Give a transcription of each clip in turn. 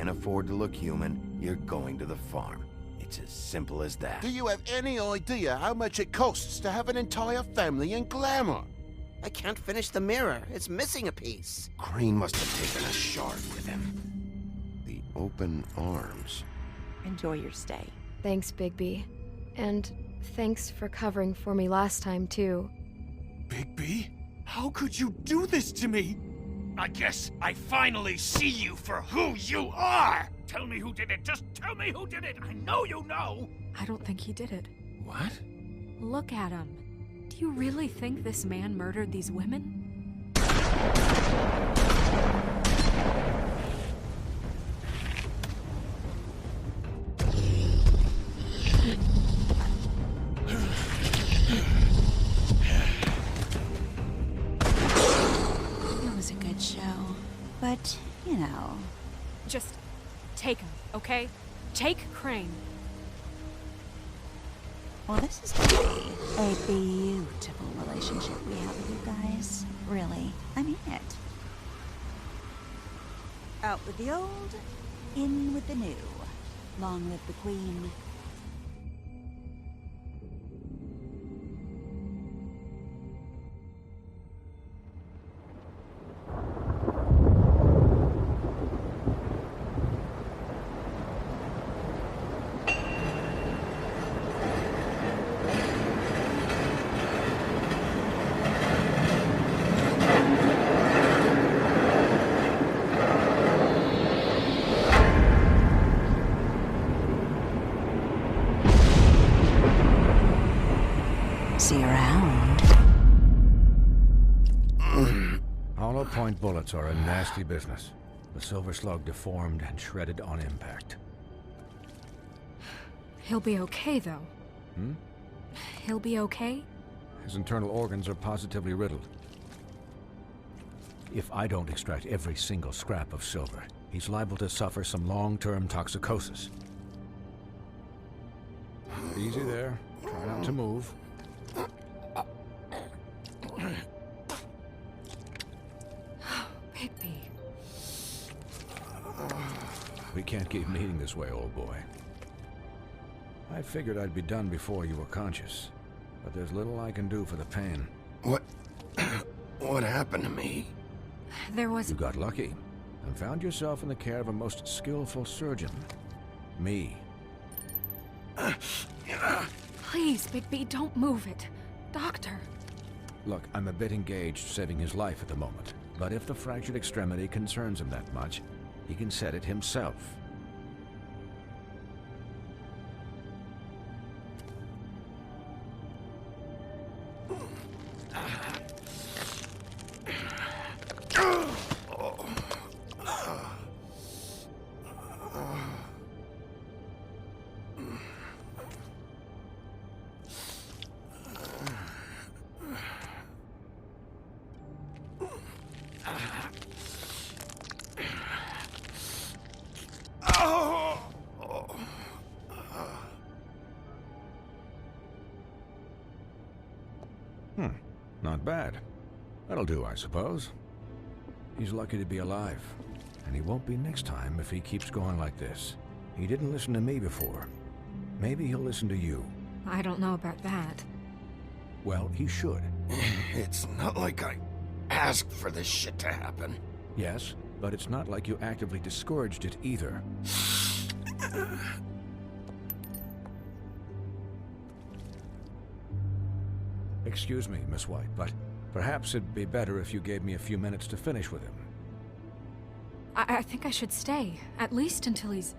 can't afford to look human, you're going to the farm. It's as simple as that. Do you have any idea how much it costs to have an entire family in Glamour? I can't finish the mirror. It's missing a piece. Crane must have taken a shard with him. The open arms. Enjoy your stay. Thanks, Bigby. And thanks for covering for me last time, too. Bigby? How could you do this to me? I guess I finally see you for who you are! Tell me who did it! Just tell me who did it! I know you know! I don't think he did it. What? Look at him. Do you really think this man murdered these women? It was a good show. But, you know... Just take him, okay? Take Crane. Well, this is gonna be a beautiful relationship we have with you guys. Really. I mean it. Out with the old, in with the new. Long live the Queen. See you around. Hollow point bullets are a nasty business. The Silver Slug deformed and shredded on impact. He'll be okay, though. He'll be okay? His internal organs are positively riddled. If I don't extract every single scrap of silver, he's liable to suffer some long-term toxicosis. Easy there. Try not to move. Bigby. We can't keep meeting this way, old boy. I figured I'd be done before you were conscious, but there's little I can do for the pain. What happened to me? There was... You got lucky and found yourself in the care of a most skillful surgeon. Me. Please, Bigby, don't move it. Doctor. Look, I'm a bit engaged saving his life at the moment, but if the fractured extremity concerns him that much, he can set it himself. Not bad. That'll do, I suppose. He's lucky to be alive, and he won't be next time if he keeps going like this. He didn't listen to me before. Maybe he'll listen to you. I don't know about that. Well, he should. It's not like I asked for this shit to happen. Yes, but it's not like you actively discouraged it either. Excuse me, Miss White, but perhaps it'd be better if you gave me a few minutes to finish with him. I think I should stay, at least until he's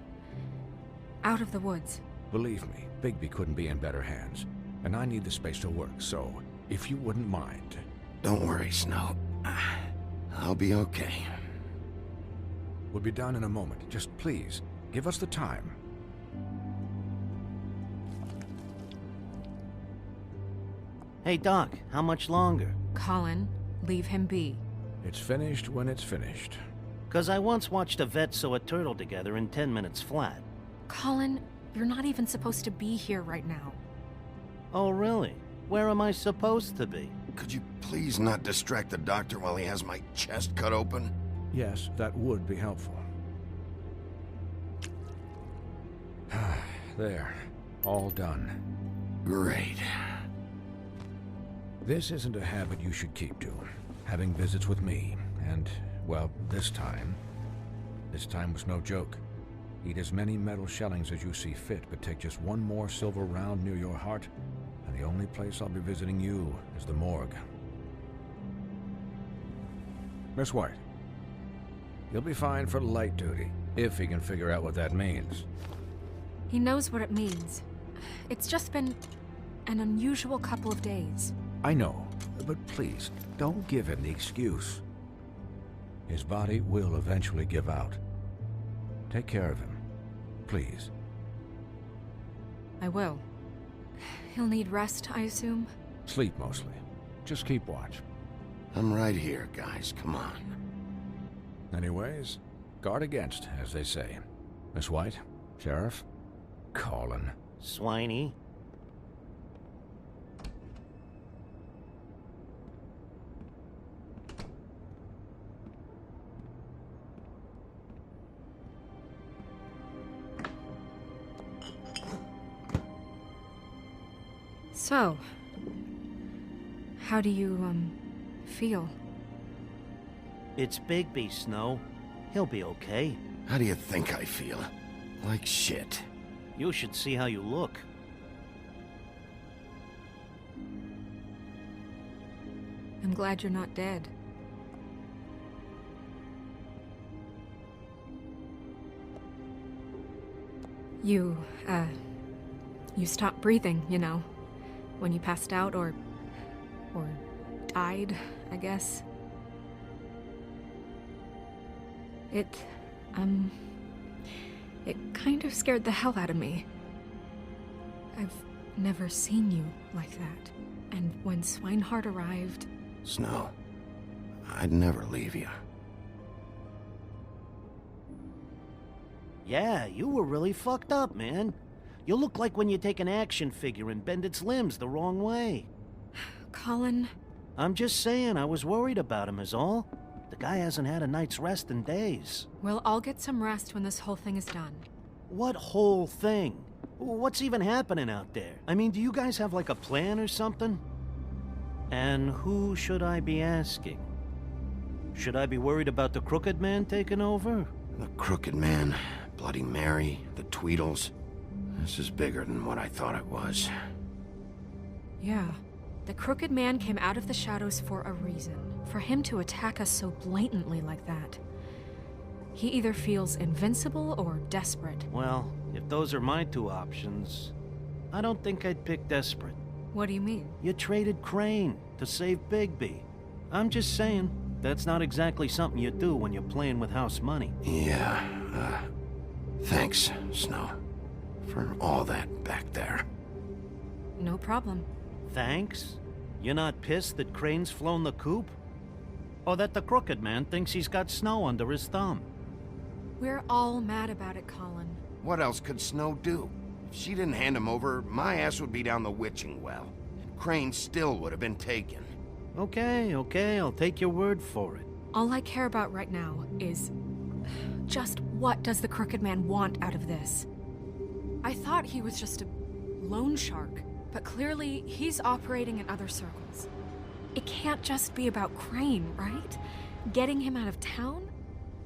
out of the woods. Believe me, Bigby couldn't be in better hands, and I need the space to work, so if you wouldn't mind. Don't worry, Snow. I'll be okay. We'll be done in a moment. Just please, give us the time. Hey, Doc, how much longer? Colin, leave him be. It's finished when it's finished. 'Cause I once watched a vet sew a turtle together in 10 minutes flat. Colin, you're not even supposed to be here right now. Oh, really? Where am I supposed to be? Could you please not distract the doctor while he has my chest cut open? Yes, that would be helpful. there. All done. Great. This isn't a habit you should keep to. Having visits with me, and, well, this time was no joke. Eat as many metal shellings as you see fit, but take just one more silver round near your heart, and the only place I'll be visiting you is the morgue. Miss White, you'll be fine for light duty, if he can figure out what that means. He knows what it means. It's just been an unusual couple of days. I know, but please, don't give him the excuse. His body will eventually give out. Take care of him, please. I will. He'll need rest, I assume? Sleep mostly. Just keep watch. I'm right here, guys. Come on. Anyways, guard against, as they say. Miss White, Sheriff, Colin. Swiney. So, how do you, feel? It's Bigby, Snow. He'll be okay. How do you think I feel? Like shit. You should see how you look. I'm glad you're not dead. You stopped breathing, you know, when you passed out or died, I guess. It kind of scared the hell out of me. I've never seen you like that. And when Swinehart arrived... Snow, I'd never leave you. Yeah, you were really fucked up, man. You look like when you take an action figure and bend its limbs the wrong way. Colin... I'm just saying, I was worried about him is all. The guy hasn't had a night's rest in days. Well, I'll get some rest when this whole thing is done. What whole thing? What's even happening out there? I mean, do you guys have like a plan or something? And who should I be asking? Should I be worried about the Crooked Man taking over? The Crooked Man, Bloody Mary, the Tweedles. This is bigger than what I thought it was. Yeah. The Crooked Man came out of the shadows for a reason. For him to attack us so blatantly like that. He either feels invincible or desperate. Well, if those are my two options, I don't think I'd pick desperate. What do you mean? You traded Crane to save Bigby. I'm just saying, that's not exactly something you do when you're playing with house money. Yeah, thanks, Snow, for all that back there. No problem. Thanks? You're not pissed that Crane's flown the coop? Or that the Crooked Man thinks he's got Snow under his thumb? We're all mad about it, Colin. What else could Snow do? If she didn't hand him over, my ass would be down the witching well. And Crane still would have been taken. Okay, I'll take your word for it. All I care about right now is... just what does the Crooked Man want out of this? I thought he was just a loan shark, but clearly he's operating in other circles. It can't just be about Crane, right? Getting him out of town?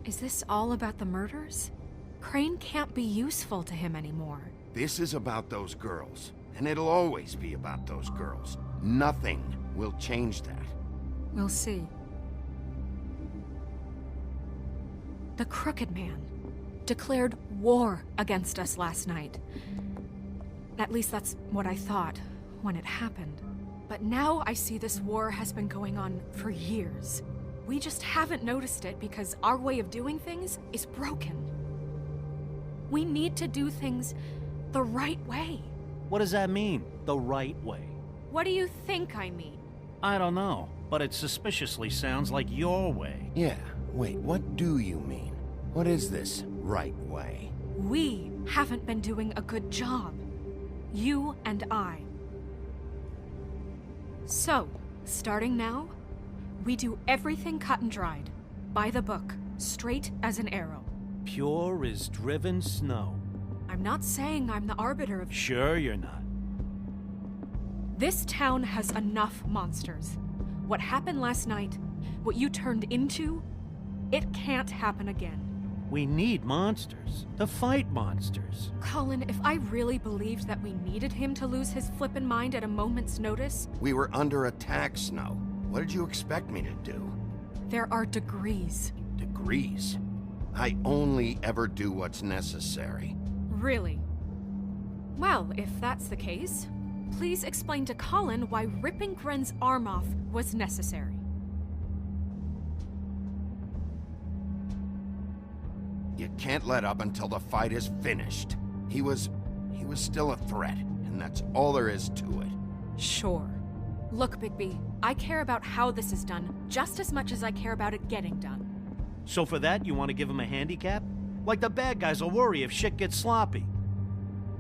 Is this all about the murders? Crane can't be useful to him anymore. This is about those girls, and it'll always be about those girls. Nothing will change that. We'll see. The Crooked Man declared war against us last night. At least that's what I thought when it happened. But now I see this war has been going on for years. We just haven't noticed it because our way of doing things is broken. We need to do things the right way. What does that mean, the right way? What do you think I mean? I don't know, but it suspiciously sounds like your way. Yeah, wait, what do you mean? What is this right way? We haven't been doing a good job. You and I. So, starting now, we do everything cut and dried. By the book, straight as an arrow. Pure as driven snow. I'm not saying I'm the arbiter of... Sure you're not. This town has enough monsters. What happened last night, what you turned into, it can't happen again. We need monsters to fight monsters. Colin, if I really believed that we needed him to lose his flippin' mind at a moment's notice... We were under attack, Snow. What did you expect me to do? There are degrees. Degrees? I only ever do what's necessary. Really? Well, if that's the case, please explain to Colin why ripping Gren's arm off was necessary. You can't let up until the fight is finished. He was still a threat, and that's all there is to it. Sure. Look, Bigby, I care about how this is done just as much as I care about it getting done. So for that, you want to give him a handicap? Like the bad guys will worry if shit gets sloppy.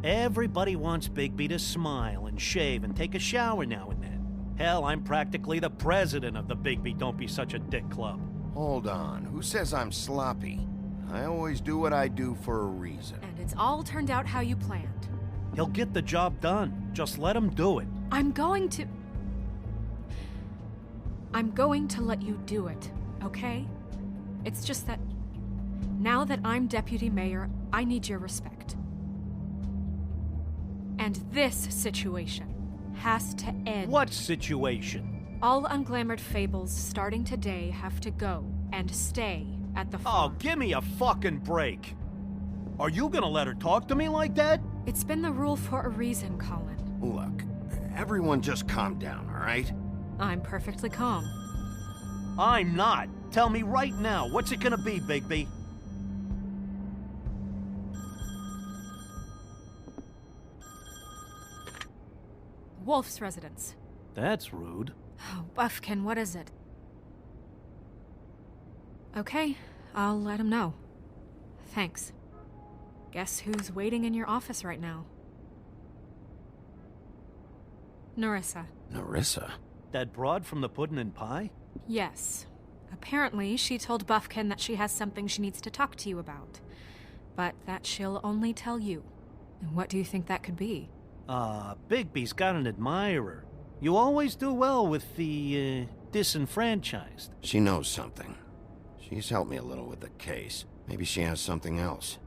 Everybody wants Bigby to smile and shave and take a shower now and then. Hell, I'm practically the president of the Bigby Don't Be Such a Dick Club. Hold on, who says I'm sloppy? I always do what I do for a reason. And it's all turned out how you planned. He'll get the job done. Just let him do it. I'm going to let you do it, okay? It's just that now that I'm deputy mayor, I need your respect. And this situation has to end. What situation? All unglamored fables starting today have to go and stay at the Oh, farm. give me a fucking break. Are you gonna let her talk to me like that? It's been the rule for a reason, Colin. Look, everyone just calm down, all right? I'm perfectly calm. I'm not. Tell me right now, what's it gonna be, Bigby? Wolf's residence. That's rude. Oh, Buffkin, what is it? Okay, I'll let him know. Thanks. Guess who's waiting in your office right now? Nerissa. Nerissa? That broad from the puddin' and pie? Yes. Apparently, she told Buffkin that she has something she needs to talk to you about. But that she'll only tell you. And what do you think that could be? Bigby's got an admirer. You always do well with the, disenfranchised. She knows something. She's helped me a little with the case. Maybe she has something else.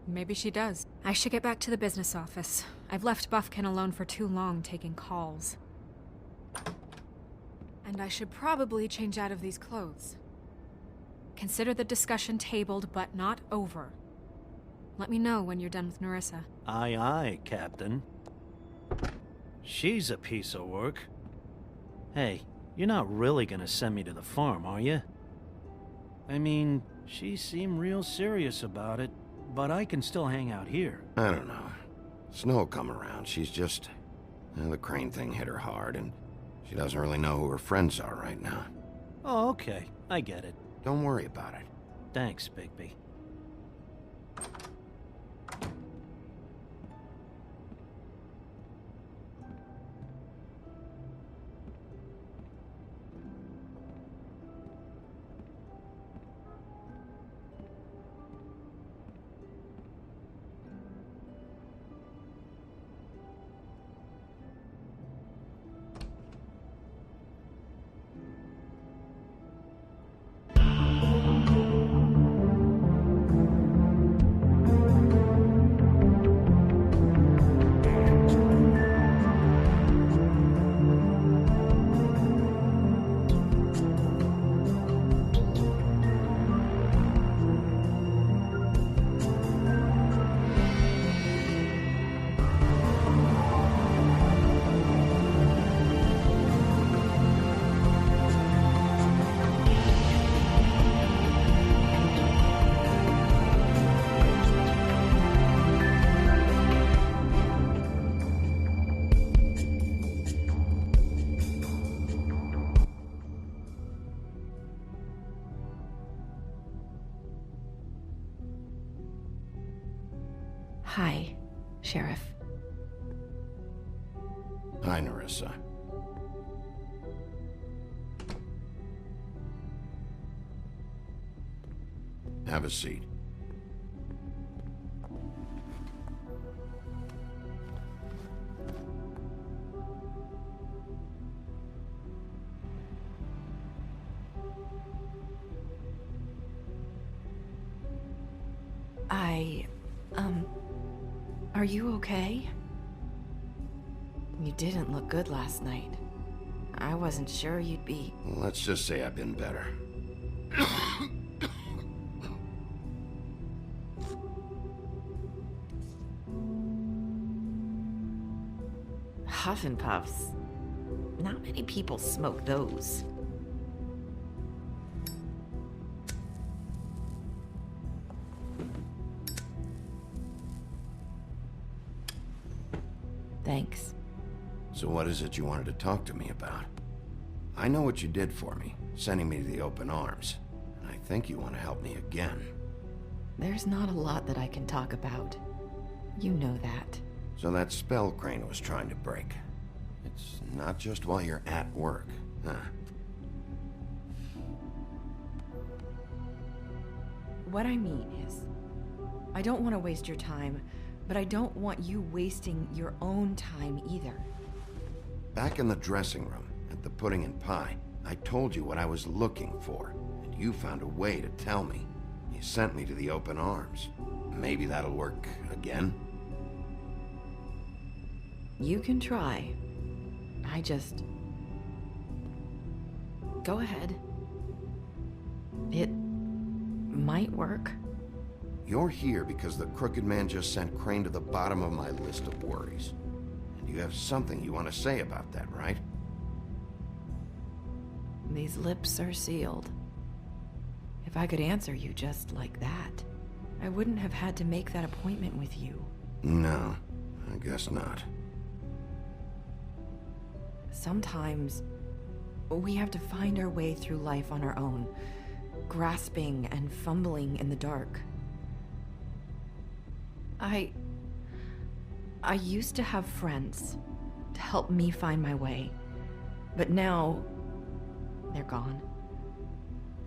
Maybe she does. I should get back to the business office. I've left Buffkin alone for too long taking calls. And I should probably change out of these clothes. Consider the discussion tabled, but not over. Let me know when you're done with Nerissa. Aye, aye, Captain. She's a piece of work. Hey, you're not really gonna send me to the farm, are you? I mean, she seemed real serious about it, but I can still hang out here. I don't know. Snow come around. She's just... the Crane thing hit her hard, and she doesn't really know who her friends are right now. Oh, okay. I get it. Don't worry about it. Thanks, Bigby. Hi, Sheriff. Hi, Nerissa. Have a seat. Are you okay? You didn't look good last night. I wasn't sure you'd be... Let's just say I've been better. Huff and Puffs. Not many people smoke those. Thanks. So what is it you wanted to talk to me about? I know what you did for me, sending me to the Open Arms. And I think you want to help me again. There's not a lot that I can talk about. You know that. So that spell Crane was trying to break. It's not just while you're at work, huh? What I mean is, I don't want to waste your time, but I don't want you wasting your own time either. Back in the dressing room, at the Pudding and Pie, I told you what I was looking for, and you found a way to tell me. You sent me to the Open Arms. Maybe that'll work again? You can try. I just... Go ahead. It might work. You're here because the Crooked Man just sent Crane to the bottom of my list of worries. And you have something you want to say about that, right? These lips are sealed. If I could answer you just like that, I wouldn't have had to make that appointment with you. No, I guess not. Sometimes, we have to find our way through life on our own, grasping and fumbling in the dark. I used to have friends to help me find my way, but now they're gone,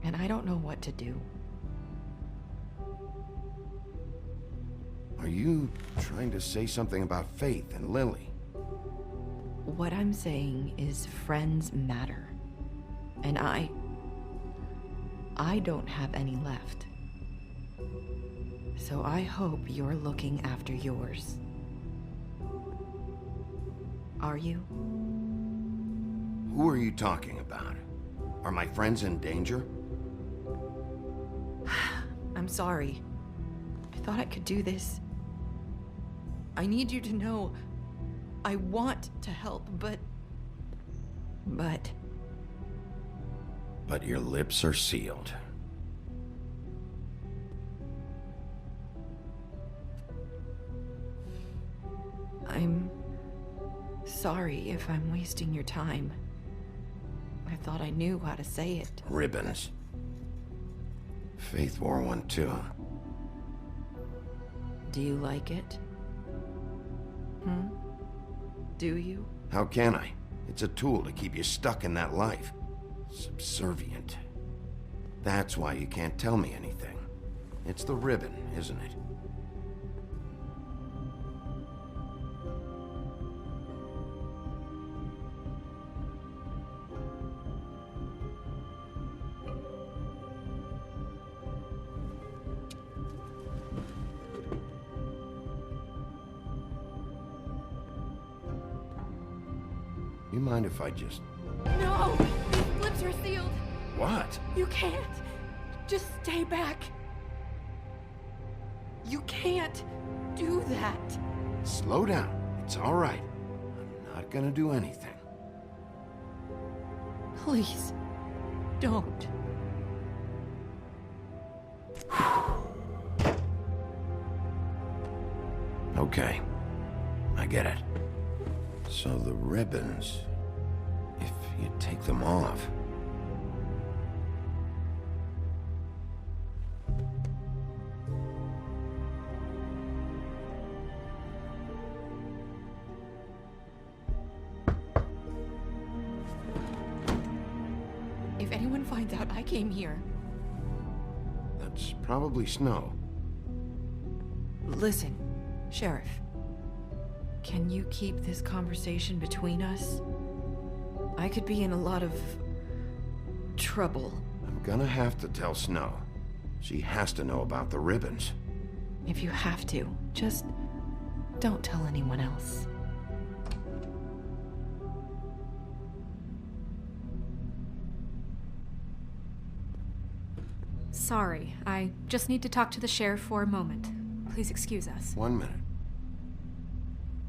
and I don't know what to do. Are you trying to say something about Faith and Lily? What I'm saying is friends matter, and I don't have any left. So I hope you're looking after yours. Are you? Who are you talking about? Are my friends in danger? I'm sorry. I thought I could do this. I need you to know I want to help, but... But your lips are sealed. I'm sorry if I'm wasting your time. I thought I knew how to say it. Ribbons. Faith wore one too. Do you like it? Do you? How can I? It's a tool to keep you stuck in that life. Subservient. That's why you can't tell me anything. It's the ribbon, isn't it? You mind if I just... No! These lips are sealed! What? You can't! Just stay back! You can't do that! Slow down. It's all right. I'm not gonna do anything. Please, don't. Okay. I get it. So the ribbons... If you take them off... If anyone finds out I came here... That's probably Snow. Listen, Sheriff. Can you keep this conversation between us? I could be in a lot of... trouble. I'm gonna have to tell Snow. She has to know about the ribbons. If you have to, just don't tell anyone else. Sorry, I just need to talk to the sheriff for a moment. Please excuse us. 1 minute.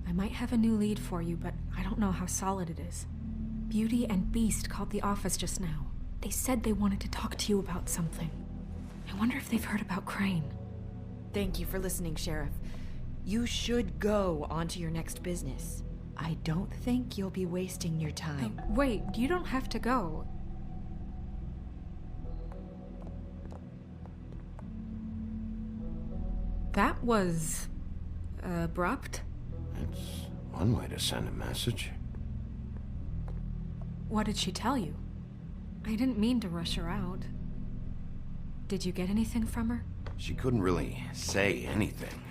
I might have a new lead for you, but I don't know how solid it is. Beauty and Beast called the office just now. They said they wanted to talk to you about something. I wonder if they've heard about Crane. Thank you for listening, Sheriff. You should go on to your next business. I don't think you'll be wasting your time. Wait, you don't have to go. That was... abrupt? It's one way to send a message. What did she tell you? I didn't mean to rush her out. Did you get anything from her? She couldn't really say anything.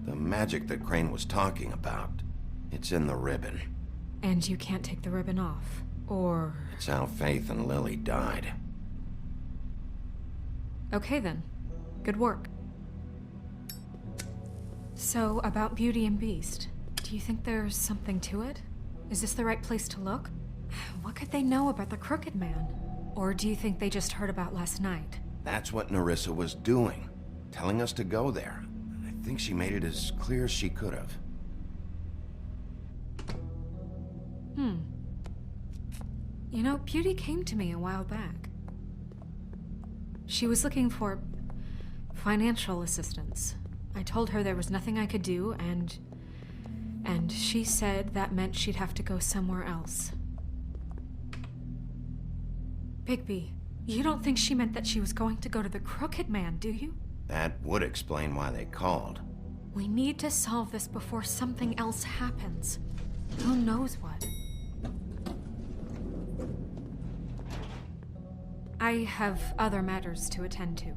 The magic that Crane was talking about, it's in the ribbon. And you can't take the ribbon off, or... It's how Faith and Lily died. Okay then. Good work. So, about Beauty and Beast, do you think there's something to it? Is this the right place to look? What could they know about the Crooked Man? Or do you think they just heard about last night? That's what Nerissa was doing, telling us to go there. I think she made it as clear as she could have. You know, Beauty came to me a while back. She was looking for financial assistance. I told her there was nothing I could do, and she said that meant she'd have to go somewhere else. Bigby, you don't think she meant that she was going to go to the Crooked Man, do you? That would explain why they called. We need to solve this before something else happens. Who knows what? I have other matters to attend to.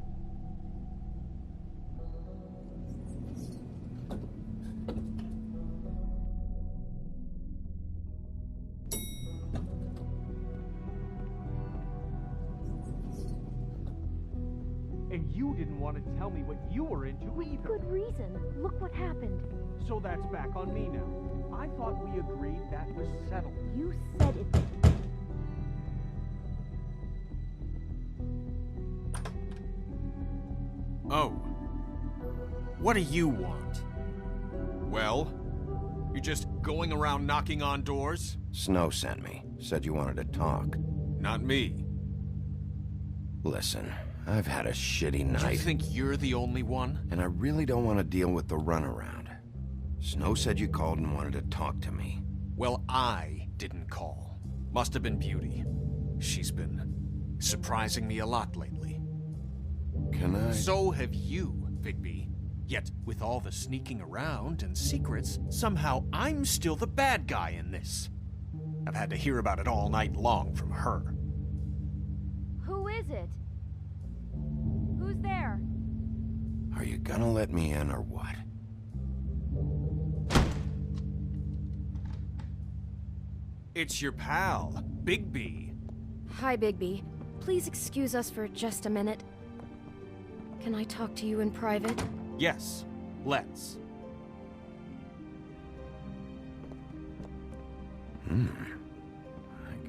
And you didn't want to tell me what you were into either. Good reason. Look what happened. So that's back on me now. I thought we agreed that was settled. You said it. Oh. What do you want? Well? You're just going around knocking on doors? Snow sent me. Said you wanted to talk. Not me. Listen, I've had a shitty night. You think you're the only one? And I really don't want to deal with the runaround. Snow said you called and wanted to talk to me. Well, I didn't call. Must have been Beauty. She's been surprising me a lot lately. Can I? So have you, Bigby. Yet, with all the sneaking around and secrets, somehow I'm still the bad guy in this. I've had to hear about it all night long from her. Who is it? Who's there? Are you gonna let me in or what? It's your pal, Bigby. Hi, Bigby. Please excuse us for just a minute. Can I talk to you in private? Yes, let's. I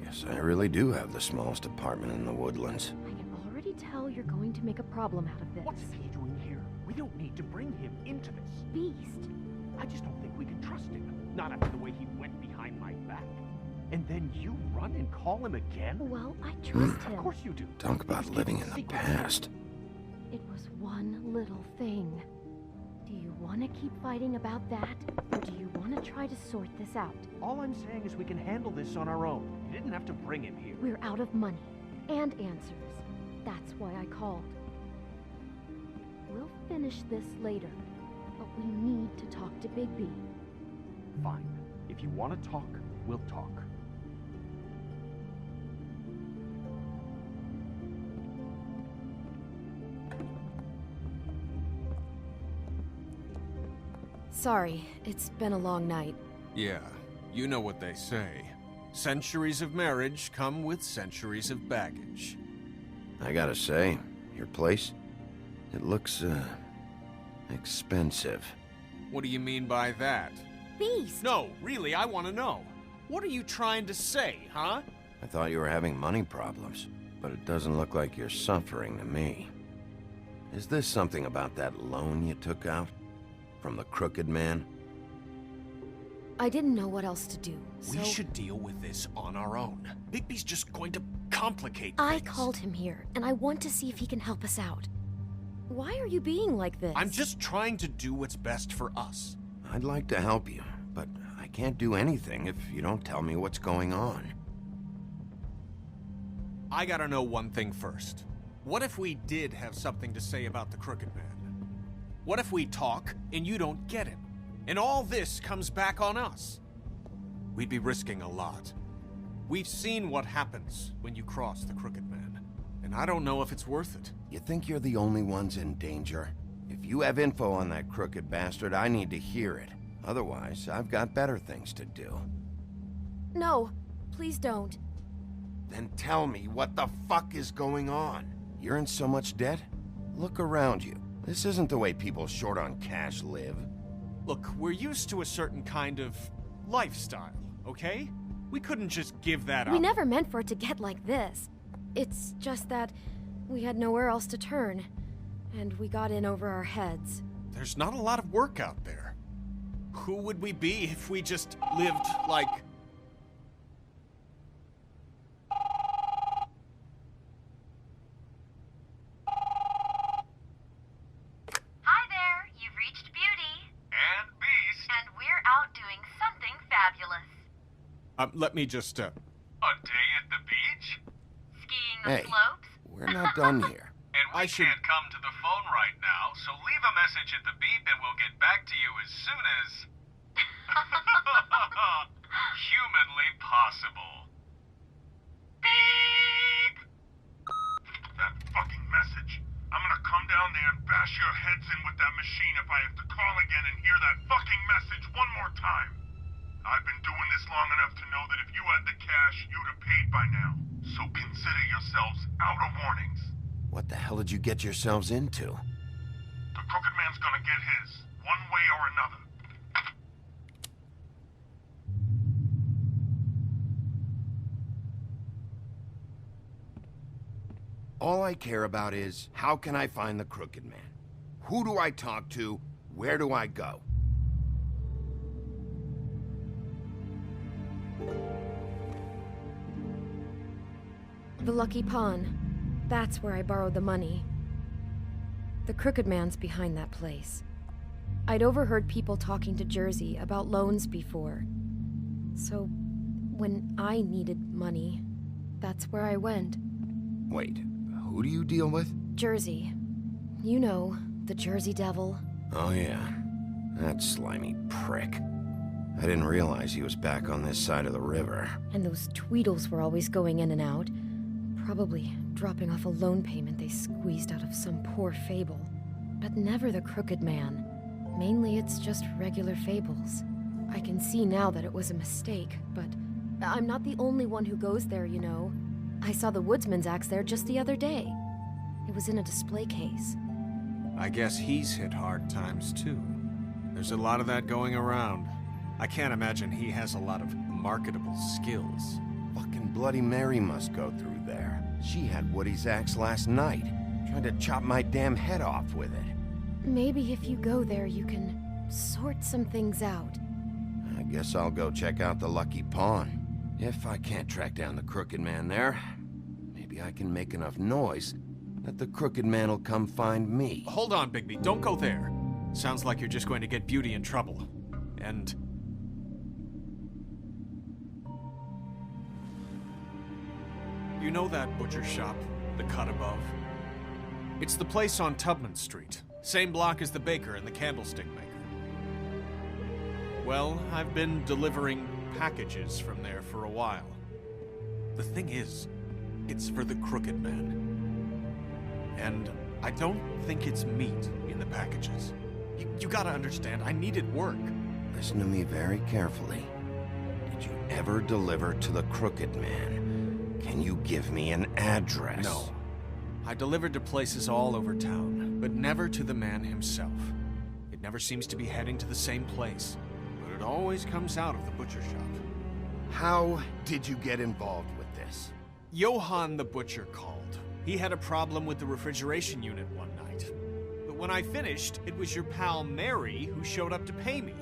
guess I really do have the smallest apartment in the Woodlands. I can already tell you're going to make a problem out of this. What's he doing here? We don't need to bring him into this. Beast. I just don't think we can trust him. Not after the way he went behind my back. And then you run and call him again? Well, I trust him. Of course you do. Talk about living in the past. It was one little thing. Do you want to keep fighting about that? Or do you want to try to sort this out? All I'm saying is we can handle this on our own. You didn't have to bring him here. We're out of money. And answers. That's why I called. We'll finish this later. But we need to talk to Bigby. Fine. If you want to talk, we'll talk. Sorry, it's been a long night. Yeah, you know what they say. Centuries of marriage come with centuries of baggage. I gotta say, your place, it looks, Expensive. What do you mean by that? Beast! No, really, I want to know. What are you trying to say, huh? I thought you were having money problems, but it doesn't look like you're suffering to me. Is this something about that loan you took out? From the Crooked Man? I didn't know what else to do, so... We should deal with this on our own. Bigby's just going to complicate I things. called him here, and I want to see if he can help us out. Why are you being like this? I'm just trying to do what's best for us. I'd like to help you, but I can't do anything if you don't tell me what's going on. I gotta know one thing first. What if we did have something to say about the Crooked Man? What if we talk and you don't get him? And all this comes back on us? We'd be risking a lot. We've seen what happens when you cross the Crooked Man, and I don't know if it's worth it. You think you're the only ones in danger? If you have info on that crooked bastard, I need to hear it. Otherwise, I've got better things to do. No, please don't. Then tell me what the fuck is going on? You're in so much debt? Look around you. This isn't the way people short on cash live. Look, we're used to a certain kind of lifestyle, okay? We couldn't just give that up. We never meant for it to get like this. It's just that we had nowhere else to turn, and we got in over our heads. There's not a lot of work out there. Who would we be if we just lived like... Hi there, you've reached Beauty. And Beast. And we're out doing something fabulous. Let me just, A day at the beach? Skiing the Hey, slopes? we're not done here. And we can't come to the phone right now, so leave a message at the beep and we'll get back to you as soon as... humanly possible. Beep! That fucking message. I'm gonna come down there and bash your heads in with that machine if I have to call again and hear that fucking message one more time. I've been doing this long enough to know that if you had the cash, you'd have paid by now. So consider yourselves out of warnings. What the hell did you get yourselves into? The Crooked Man's gonna get his, one way or another. All I care about is, how can I find the Crooked Man? Who do I talk to? Where do I go? The Lucky Pawn. That's where I borrowed the money. The Crooked Man's behind that place. I'd overheard people talking to Jersey about loans before. So, when I needed money, that's where I went. Wait, who do you deal with? Jersey. You know, the Jersey Devil. Oh yeah, that slimy prick. I didn't realize he was back on this side of the river. And those Tweedles were always going in and out. Probably dropping off a loan payment they squeezed out of some poor fable. But never the Crooked Man. Mainly it's just regular fables. I can see now that it was a mistake, but I'm not the only one who goes there, you know. I saw the Woodsman's axe there just the other day. It was in a display case. I guess he's hit hard times too. There's a lot of that going around. I can't imagine he has a lot of marketable skills. Fucking Bloody Mary must go through there. She had Woody's axe last night. Tried to chop my damn head off with it. Maybe if you go there, you can sort some things out. I guess I'll go check out the Lucky Pawn. If I can't track down the Crooked Man there, maybe I can make enough noise that the Crooked Man will come find me. Hold on, Bigby. Don't go there. Sounds like you're just going to get Beauty in trouble. And... you know that butcher shop, the cut above? It's the place on Tubman Street. Same block as the baker and the candlestick maker. Well, I've been delivering packages from there for a while. The thing is, it's for the Crooked Man. And I don't think it's meat in the packages. You gotta understand, I needed work. Listen to me very carefully. Did you ever deliver to the Crooked Man? Can you give me an address? No. I delivered to places all over town, but never to the man himself. Never seems to be heading to the same place, but it always comes out of the butcher shop. How did you get involved with this? Johann the butcher called. He had a problem with the refrigeration unit one night. But when I finished, it was your pal Mary who showed up to pay me.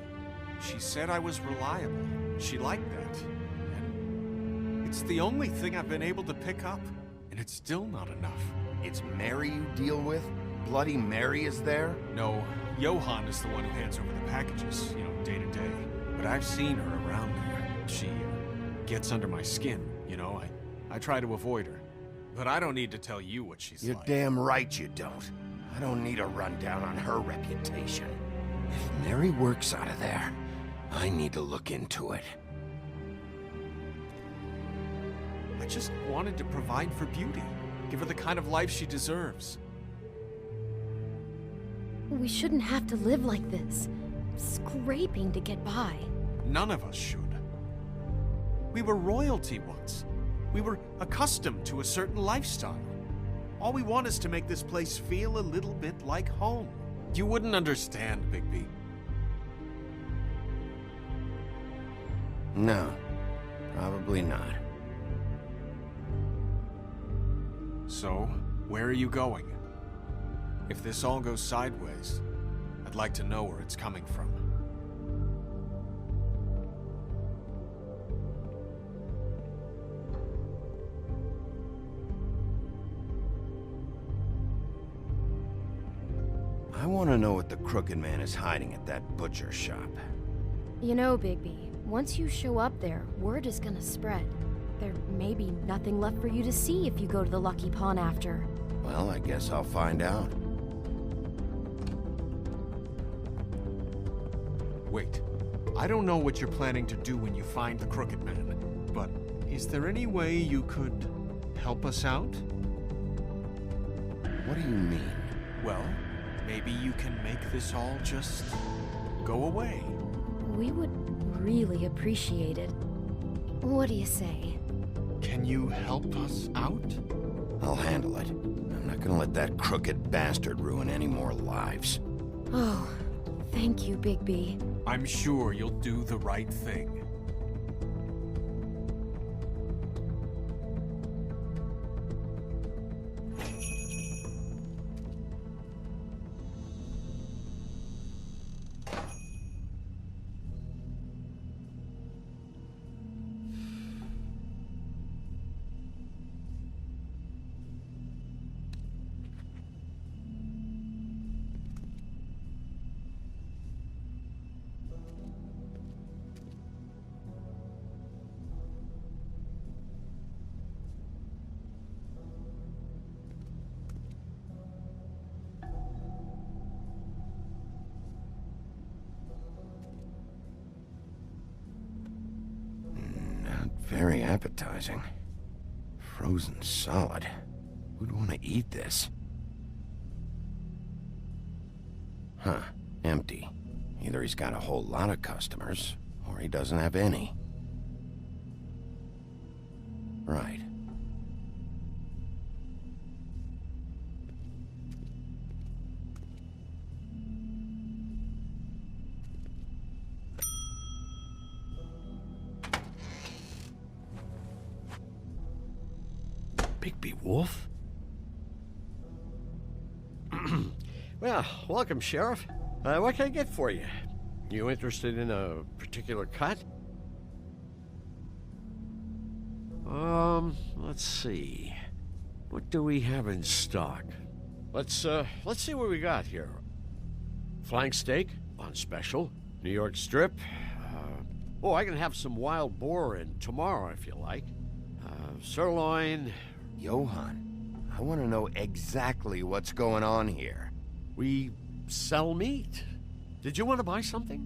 She said I was reliable. She liked that. And it's the only thing I've been able to pick up, and it's still not enough. It's Mary you deal with? Bloody Mary is there? No, Johann is the one who hands over the packages, day to day. But I've seen her around there. She gets under my skin, I try to avoid her. But I don't need to tell you what she's You're like. damn right you don't. I don't need a rundown on her reputation. If Mary works out of there, I need to look into it. I just wanted to provide for Beauty. Give her the kind of life she deserves. We shouldn't have to live like this, scraping to get by. None of us should. We were royalty once. We were accustomed to a certain lifestyle. All we want is to make this place feel a little bit like home. You wouldn't understand, Bigby. No, probably not. So, where are you going? If this all goes sideways, I'd like to know where it's coming from. I want to know what the Crooked Man is hiding at that butcher shop. You know, Bigby, once you show up there, word is gonna spread. There may be nothing left for you to see if you go to the Lucky Pawn after. Well, I guess I'll find out. Wait, I don't know what you're planning to do when you find the Crooked Man, but is there any way you could help us out? What do you mean? Well, maybe you can make this all just go away. We would really appreciate it. What do you say? Can you help us out? I'll handle it. I'm not gonna let that crooked bastard ruin any more lives. Oh, thank you, Bigby. I'm sure you'll do the right thing. Very appetizing. Frozen solid. Who'd want to eat this? Huh. Empty. Either he's got a whole lot of customers, or he doesn't have any. Right. Bigby Wolf? Well, welcome, Sheriff. What can I get for you? You interested in a particular cut? Let's see. What do we have in stock? Let's see what we got here. Flank steak on special. New York strip. I can have some wild boar in tomorrow if you like. Sirloin. Johann, I want to know exactly what's going on here. We sell meat. Did you want to buy something?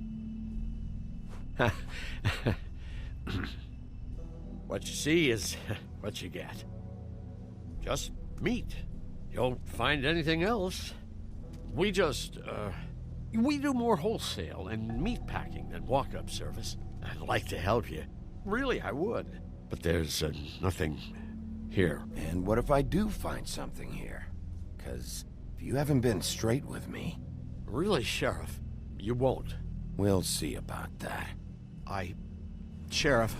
What you see is what you get. Just meat. You won't find anything else. We do more wholesale and meat packing than walk-up service. I'd like to help you. Really, I would. But there's nothing here. And what if I do find something here? 'Cause if you haven't been straight with me... Really, Sheriff, you won't. We'll see about that. Sheriff,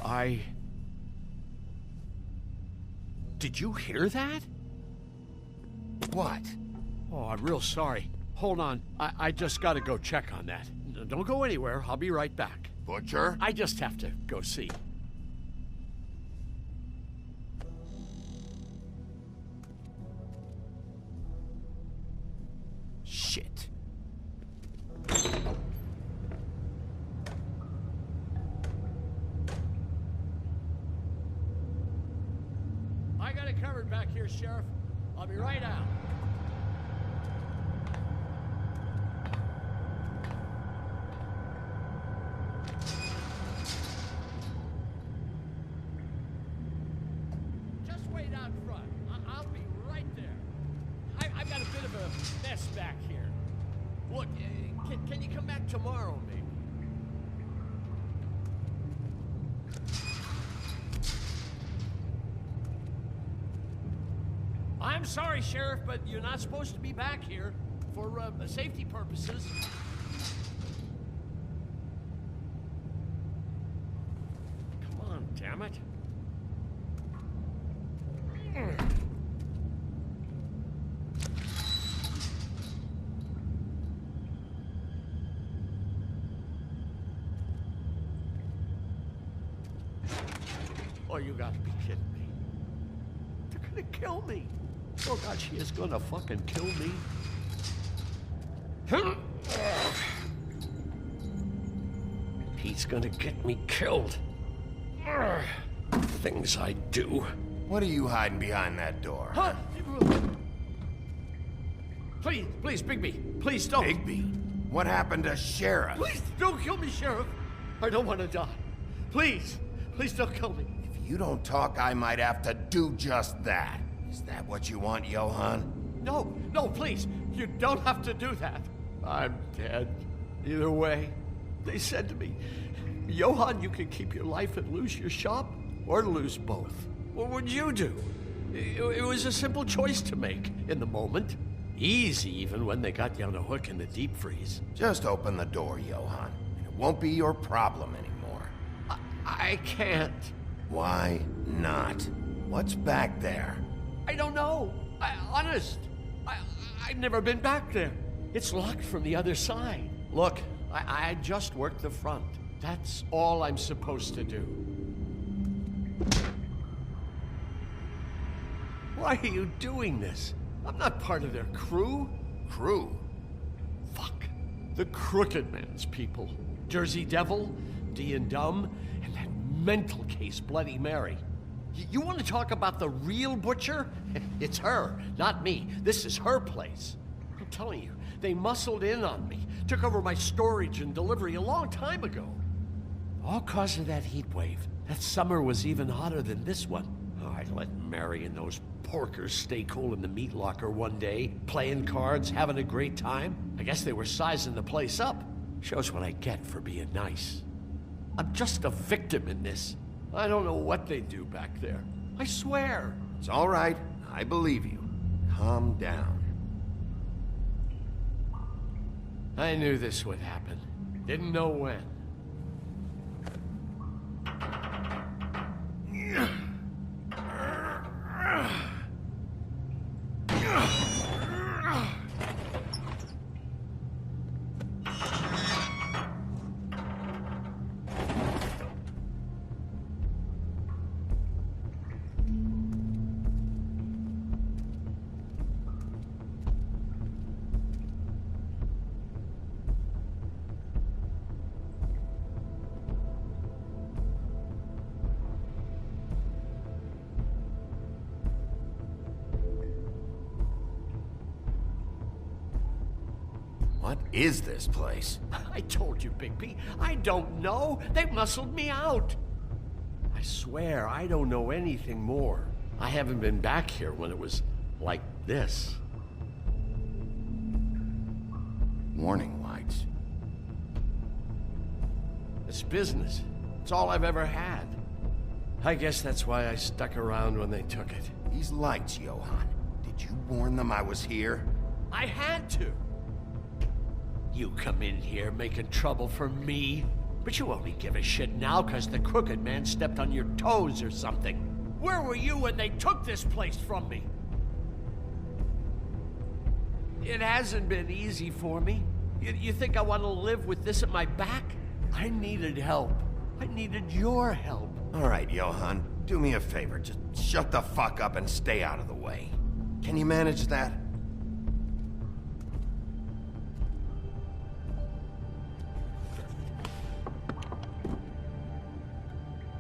Did you hear that? What? Oh, I'm real sorry. Hold on. I just gotta go check on that. Don't go anywhere. I'll be right back. Butcher? I just have to go see. Shit. I got it covered back here, Sheriff. I'll be right out. Just wait out front. I'll be right there. I've got a bit of a mess back here. Look, can you come back tomorrow, maybe? I'm sorry, Sheriff, but you're not supposed to be back here for safety purposes. Come on, damn it. Oh, you gotta be kidding me. They're gonna kill me. Oh God, she is gonna fucking kill me. He's gonna get me killed. Things I do. What are you hiding behind that door? Huh? Please, Bigby. Please don't. Bigby? What happened to Sheriff? Please don't kill me, Sheriff. I don't want to die. Please don't kill me. If you don't talk, I might have to do just that. Is that what you want, Johann? No, please. You don't have to do that. I'm dead. Either way. They said to me, Johann, you can keep your life and lose your shop, or lose both. What would you do? It was a simple choice to make in the moment. Easy, even when they got you on a hook in the deep freeze. Just open the door, Johann, and it won't be your problem anymore. I can't. Why not? What's back there? I don't know. Honest. I've never been back there. It's locked from the other side. Look, I just worked the front. That's all I'm supposed to do. Why are you doing this? I'm not part of their crew. Crew? Fuck. The Crooked Man's people. Jersey Devil, D and Dumb, and that mental case, Bloody Mary. You want to talk about the real butcher? It's her, not me. This is her place. I'm telling you, they muscled in on me, took over my storage and delivery a long time ago. All cause of that heat wave. That summer was even hotter than this one. Oh, I let Mary and those porkers stay cool in the meat locker one day, playing cards, having a great time. I guess they were sizing the place up. Shows what I get for being nice. I'm just a victim in this. I don't know what they do back there. I swear. It's all right. I believe you. Calm down. I knew this would happen. Didn't know when. What is this place? I told you, Bigby. I don't know. They muscled me out. I swear, I don't know anything more. I haven't been back here when it was like this. Warning lights. It's business. It's all I've ever had. I guess that's why I stuck around when they took it. These lights, Johann. Did you warn them I was here? I had to. You come in here making trouble for me, but you only give a shit now because the Crooked Man stepped on your toes or something. Where were you when they took this place from me? It hasn't been easy for me. You think I want to live with this at my back? I needed help. I needed your help. All right, Johan, do me a favor. Just shut the fuck up and stay out of the way. Can you manage that?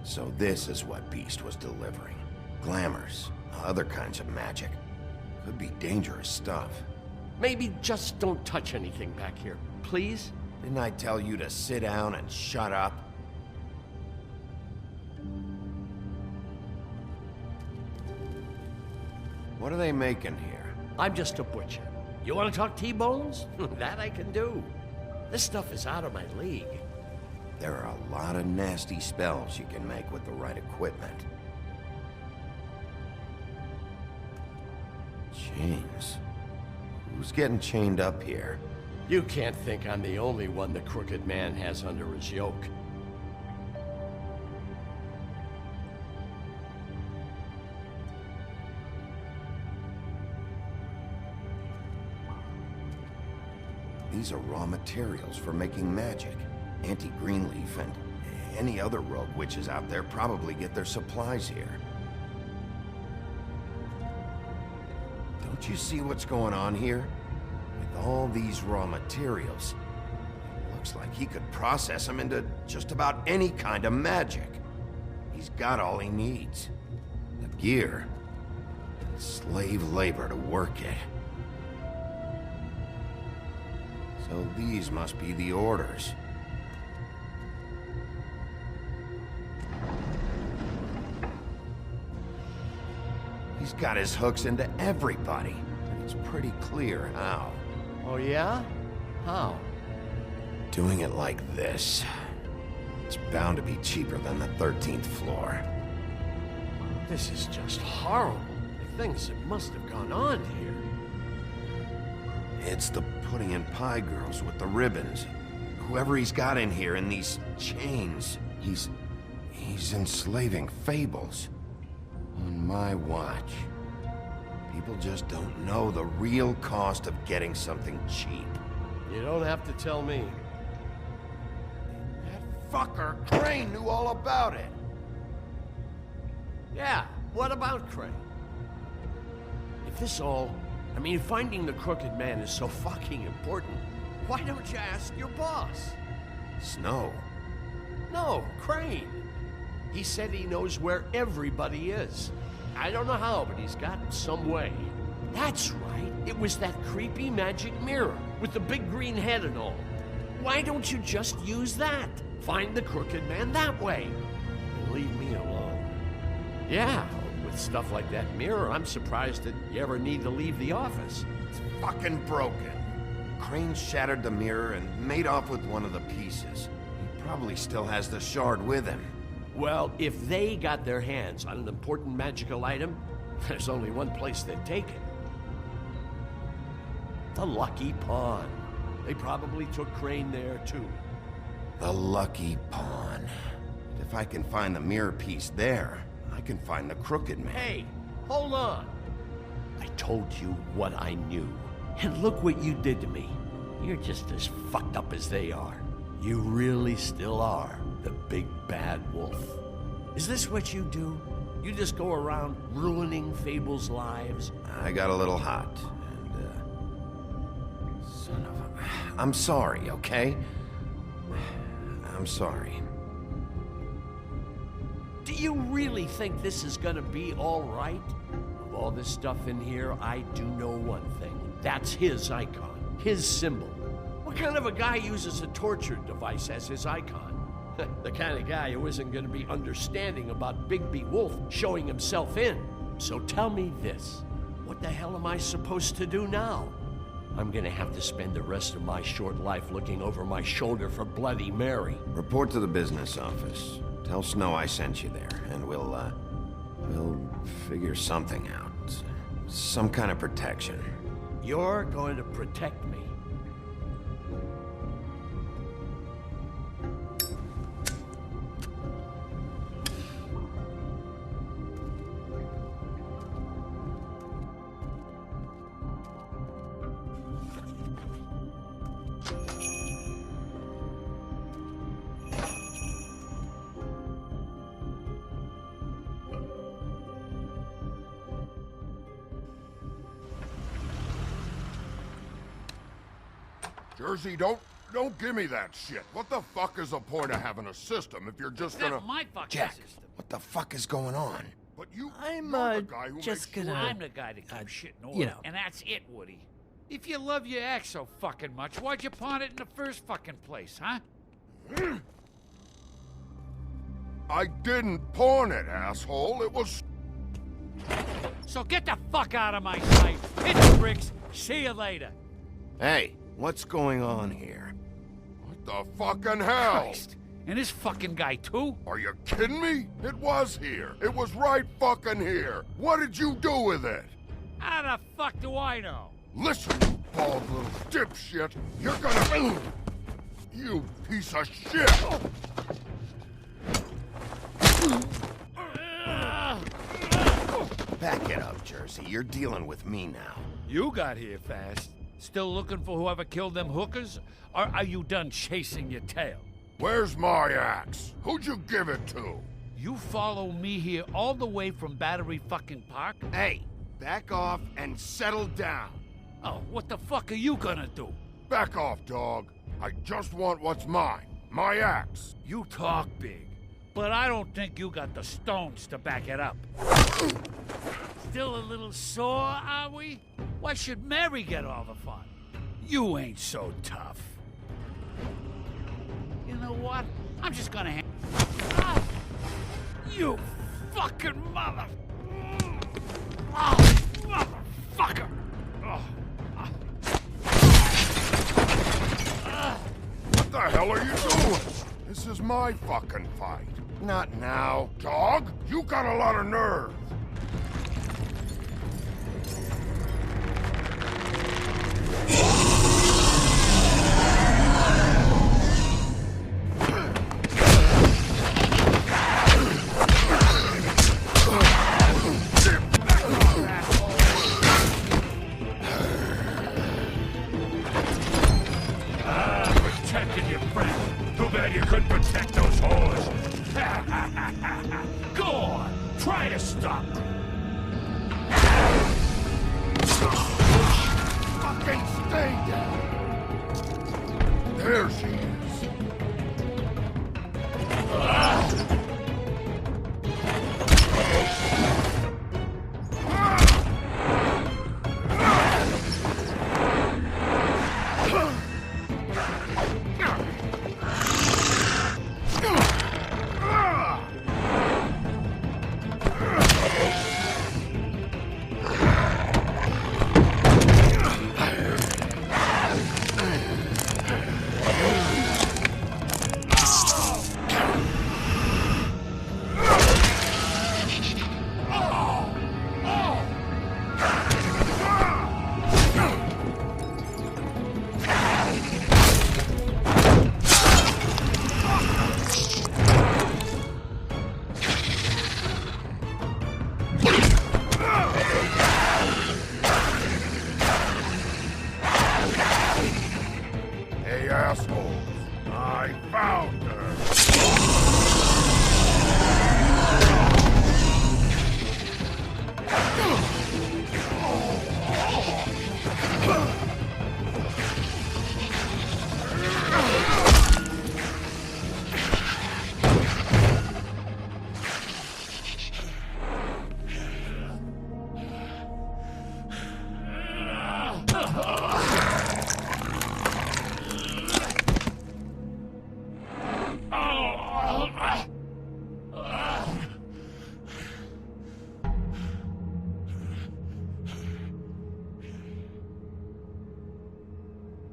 So this is what Beast was delivering. Glamours, other kinds of magic. Could be dangerous stuff. Maybe just don't touch anything back here, please? Didn't I tell you to sit down and shut up? What are they making here? I'm just a butcher. You want to talk T-bones? That I can do. This stuff is out of my league. There are a lot of nasty spells you can make with the right equipment. Chains. Who's getting chained up here? You can't think I'm the only one the Crooked Man has under his yoke. These are raw materials for making magic. Auntie Greenleaf and any other rogue witches out there probably get their supplies here. Don't you see what's going on here? With all these raw materials, it looks like he could process them into just about any kind of magic. He's got all he needs. The gear, and slave labor to work it. So these must be the orders. He's got his hooks into everybody, and it's pretty clear how. Oh yeah? How? Doing it like this. It's bound to be cheaper than the 13th floor. This is just horrible. The things that must have gone on here. It's the pudding and pie girls with the ribbons. Whoever he's got in here in these chains, he's enslaving fables. On my watch. People just don't know the real cost of getting something cheap. You don't have to tell me. That fucker Crane knew all about it. Yeah, what about Crane? If this all... I mean, finding the Crooked Man is so fucking important, why don't you ask your boss? Snow? No, Crane. He said he knows where everybody is. I don't know how, but he's got some way. That's right. It was that creepy magic mirror with the big green head and all. Why don't you just use that? Find the Crooked Man that way. And leave me alone. Yeah, with stuff like that mirror, I'm surprised that you ever need to leave the office. It's fucking broken. Crane shattered the mirror and made off with one of the pieces. He probably still has the shard with him. Well, if they got their hands on an important magical item, there's only one place they'd take it. The Lucky Pawn. They probably took Crane there, too. The Lucky Pawn. If I can find the mirror piece there, I can find the Crooked Man. Hey, hold on. I told you what I knew. And look what you did to me. You're just as fucked up as they are. You really still are the big bad wolf. Is this what you do? You just go around ruining Fable's lives? I got a little hot, and, son of a... I'm sorry, okay? I'm sorry. Do you really think this is gonna be all right? Of all this stuff in here, I do know one thing. That's his icon, his symbol. What kind of a guy uses a torture device as his icon? The kind of guy who isn't gonna be understanding about Bigby Wolf showing himself in. So tell me this, what the hell am I supposed to do now? I'm gonna have to spend the rest of my short life looking over my shoulder for Bloody Mary. Report to the business office. Tell Snow I sent you there, and we'll figure something out. Some kind of protection. You're going to protect me. Jersey, don't give me that shit. What the fuck is the point of having a system if you're just gonna... my fucking Jack, system. what the fuck is going on? But you... I'm, you're the guy who just makes gonna... I'm the guy that keeps shit in order. you know. And that's it, Woody. If you love your ex so fucking much, why'd you pawn it in the first fucking place, huh? I didn't pawn it, asshole. It was... So get the fuck out of my sight. Hit the bricks. See you later. Hey, what's going on here? What the fucking hell? Christ. And this fucking guy, too? Are you kidding me? It was here. It was right fucking here. What did you do with it? How the fuck do I know? Listen, you bald little dipshit. You're gonna... You piece of shit! Back it up, Jersey. You're dealing with me now. You got here fast. Still looking for whoever killed them hookers? Or are you done chasing your tail? Where's my axe? Who'd you give it to? You follow me here all the way from Battery fucking Park? Hey, back off and settle down. Oh, what the fuck are you gonna do? Back off, dog. I just want what's mine. My axe. You talk big, but I don't think you got the stones to back it up. Still a little sore, are we? Why should Mary get all the fun? You ain't so tough. You know what? I'm just gonna Ah! You fucking mother! Oh, motherfucker! Oh. What the hell are you doing? This is my fucking fight. Not now. Dog, you got a lot of nerve. Protecting your friend. Too bad you couldn't protect those whores. Go on, try to stop them. Fucking stay down. There she is. Hey, assholes. I found her.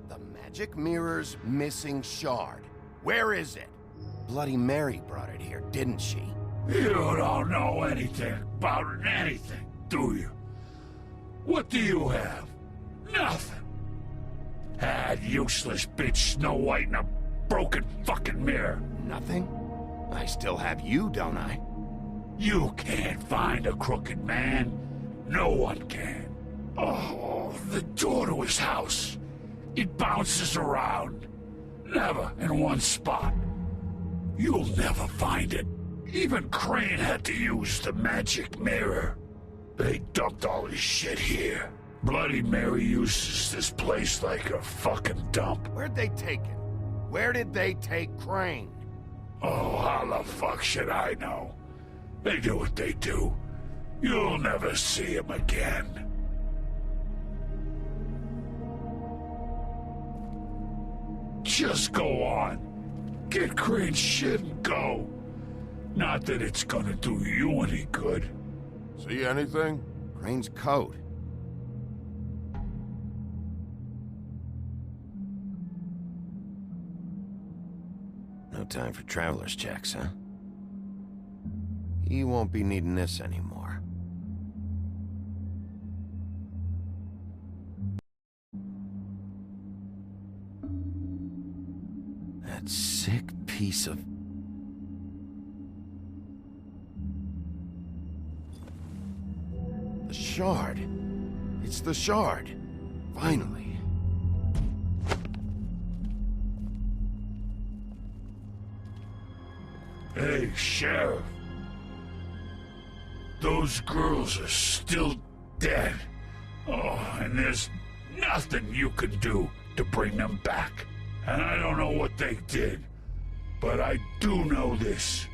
The Magic Mirror's missing shard. Where is it? Bloody Mary brought it here, didn't she? You don't know anything about anything, do you? What do you have? Nothing. That useless bitch Snow White in a broken fucking mirror. Nothing? I still have you, don't I? You can't find a crooked man. No one can. Oh, the door to his house. It bounces around. Never in one spot. You'll never find it. Even Crane had to use the magic mirror. They dumped all his shit here. Bloody Mary uses this place like a fucking dump. Where'd they take him? Where did they take Crane? Oh, how the fuck should I know? They do what they do. You'll never see him again. Just go on. Get Crane's shit and go. Not that it's gonna do you any good. See anything? Crane's coat. No time for traveler's checks, huh? He won't be needing this anymore. That sick piece of... The shard. It's the shard. Finally. Hey, Sheriff. Those girls are still dead. Oh, and there's nothing you can do to bring them back. And I don't know what they did, but I do know this.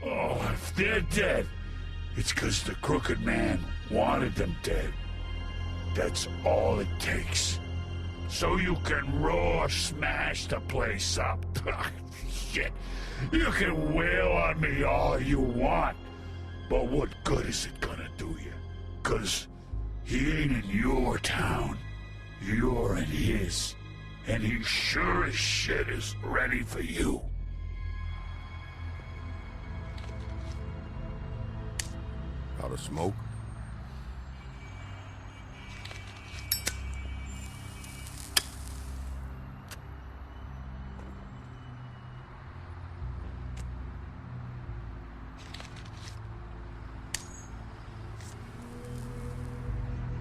Oh, if they're dead, it's 'cause the Crooked Man wanted them dead. That's all it takes. So you can roar smash the place up. Shit. You can wail on me all you want, but what good is it gonna do you? 'Cause he ain't in your town. You're in his. And he sure as shit is ready for you. Got a smoke?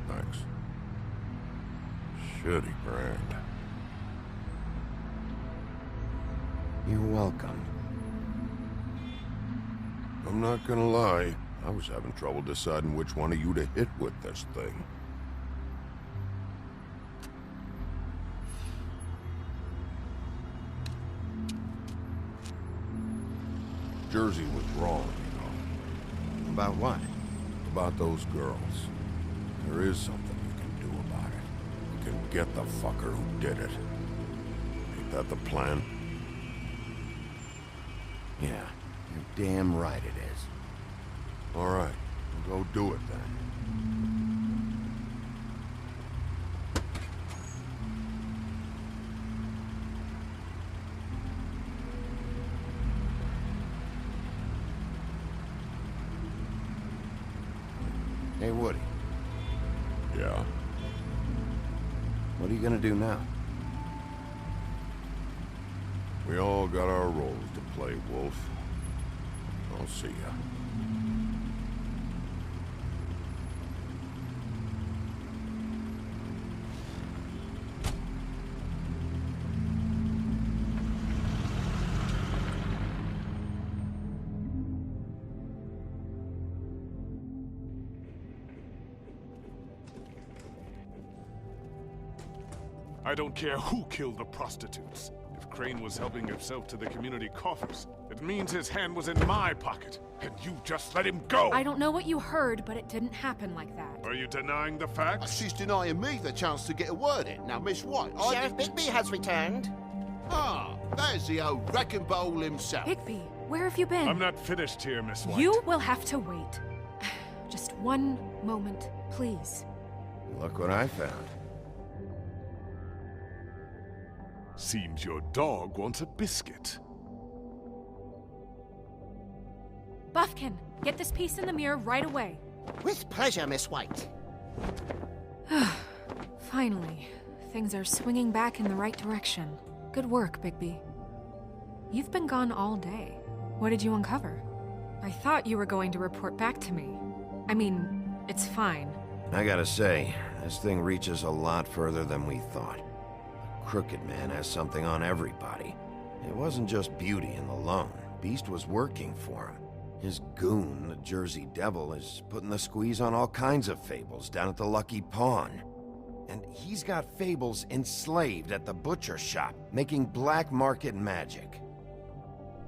Thanks. Shitty brand. You're welcome. I'm not gonna lie. I was having trouble deciding which one of you to hit with this thing. Jersey was wrong, you know. About what? About those girls. There is something you can do about it. You can get the fucker who did it. Ain't that the plan? Yeah, you're damn right it is. All right, we'll go do it then. Hey, Woody. Yeah? What are you gonna do now? We all got our roles to play, Wolf. I'll see ya. I don't care who killed the prostitutes. If Crane was helping himself to the community coffers, it means his hand was in my pocket, and you just let him go! I don't know what you heard, but it didn't happen like that. Are you denying the facts? She's denying me the chance to get a word in. Now, Miss White, Sheriff Bigby has returned. Ah, there's the old wrecking bowl himself. Bigby, where have you been? I'm not finished here, Miss White. You will have to wait. Just one moment, please. Look what I found. Seems your dog wants a biscuit. Buffkin, get this piece in the mirror right away. With pleasure, Miss White. Finally, things are swinging back in the right direction. Good work, Bigby. You've been gone all day. What did you uncover? I thought you were going to report back to me. I mean, it's fine. I gotta say, this thing reaches a lot further than we thought. The Crooked Man has something on everybody. It wasn't just Beauty and the Lone. Beast was working for him. His goon, the Jersey Devil, is putting the squeeze on all kinds of fables down at the Lucky Pawn. And he's got Fables enslaved at the butcher shop, making black market magic.